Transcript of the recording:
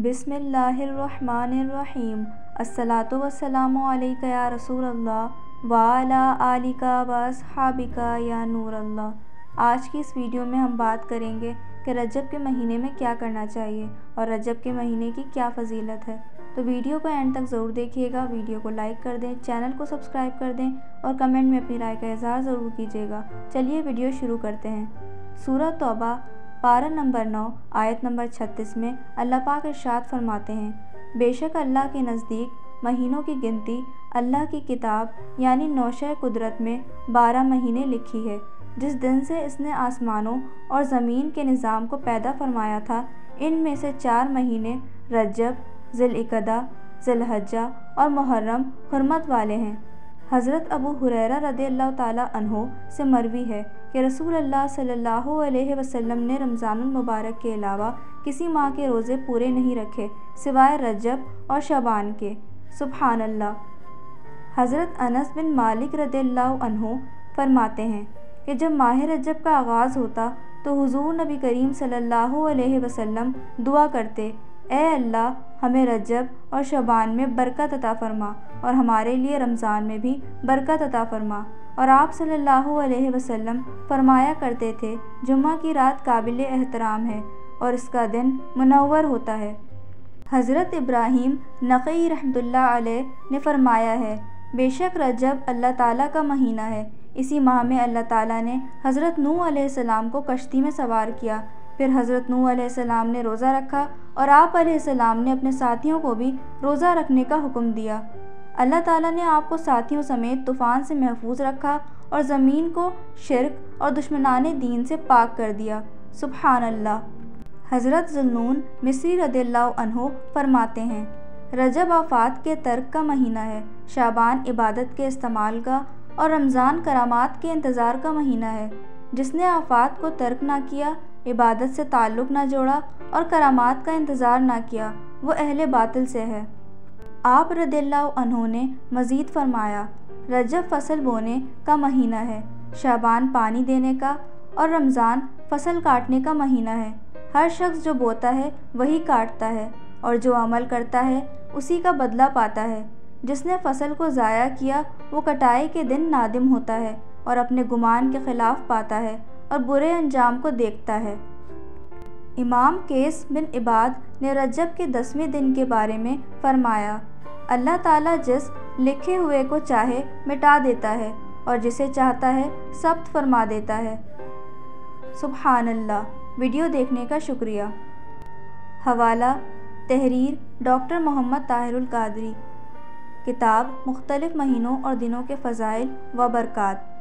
बिस्मिल्लाहिर्रहमानिर्रहीम। अस्सलातु वस्सलामु अलैका या रसूलल्लाह व अला आलिका व अस्हाबिका या नूरल्लाह। आज की इस वीडियो में हम बात करेंगे कि रजब के महीने में क्या करना चाहिए और रजब के महीने की क्या फ़जीलत है। तो वीडियो को एंड तक ज़रूर देखिएगा। वीडियो को लाइक कर दें, चैनल को सब्सक्राइब कर दें और कमेंट में अपनी राय का इज़हार ज़रूर कीजिएगा। चलिए वीडियो शुरू करते हैं। सूरह तौबा पारा नंबर 9 आयत नंबर 36 में अल्लाह पाक इरशाद फरमाते हैं, बेशक अल्लाह के नज़दीक महीनों की गिनती अल्लाह की किताब यानी नौशह कुदरत में 12 महीने लिखी है। जिस दिन से इसने आसमानों और ज़मीन के निज़ाम को पैदा फरमाया था, इनमें से 4 महीने रजब, ज़िलक़दा, ज़िलहज्जा और मुहर्रम हुर्मत वाले हैं। हज़रत अबू हुरैरा रज़ियल्लाहु ताला अन्हो से मरवी है कि रसूलुल्लाह सल्लल्लाहु अलैहि वसल्लम ने रमज़ानुल मुबारक के अलावा किसी माह के रोज़े पूरे नहीं रखे सिवाय रजब और शबान के। सुबहान अल्लाह। हज़रत अनस बिन मालिक रज़ियल्लाहु अन्हो फरमाते हैं कि जब माह रजब का आगाज़ होता तो हुज़ूर नबी करीम सल्लल्लाहु अलैहि वसल्लम दुआ करते, ए अल्लाह हमें रजब और शबान में बरकत अता फरमा और हमारे लिए रमज़ान में भी बरकत अता फरमा। और आप सल्लल्लाहु अलैहि वसल्लम फरमाया करते थे, जुम्मा की रात काबिल एहतराम है और इसका दिन मुनव्वर होता है। हज़रत इब्राहीम नक़ई रहमतुल्लाह अलैह ने फरमाया है, बेशक रजब अल्लाह ताला का महीना है। इसी माह में अल्लाह ताला ने हज़रत नूह अलैहिस्सलाम को कश्ती में सवार किया। फिर हज़रत नूह अलैहिस्सलाम ने रोज़ा रखा और आप अलैहिस्सलाम ने अपने साथियों को भी रोज़ा रखने का हुक्म दिया। अल्लाह ताला ने आपको साथियों समेत तूफ़ान से महफूज रखा और ज़मीन को शिर्क और दुश्मनाने दीन से पाक कर दिया। सुबहान अल्लाह। हज़रत ज़ुन्नून मिस्री रज़ियल्लाहु अन्हो फरमाते हैं, रजब आफ़ात के तर्क का महीना है, शाबान इबादत के इस्तेमाल का और रमज़ान करामात के इंतज़ार का महीना है। जिसने आफ़ात को तर्क ना किया, इबादत से ताल्लुक़ ना जोड़ा और करामात का इंतज़ार ना किया, वो अहले बातिल से है। आप रज़ियल्लाहु अन्हो ने मज़ीद फरमाया, रजब फ़सल बोने का महीना है, शाबान पानी देने का और रमज़ान फ़सल काटने का महीना है। हर शख्स जो बोता है वही काटता है और जो अमल करता है उसी का बदला पाता है। जिसने फ़सल को ज़ाया किया वो कटाई के दिन नादिम होता है और अपने गुमान के ख़िलाफ़ पाता है और बुरे अंजाम को देखता है। इमाम केस बिन इबाद ने रजब के 10वें दिन के बारे में फ़रमाया, अल्लाह ताला जिस लिखे हुए को चाहे मिटा देता है और जिसे चाहता है सब्त फरमा देता है। सुबहान अल्लाह। वीडियो देखने का शुक्रिया। हवाला तहरीर डॉक्टर मोहम्मद ताहिरुल कादरी। किताब मुख्तलिफ़ महीनों और दिनों के फ़ज़ाइल व बरक़ात।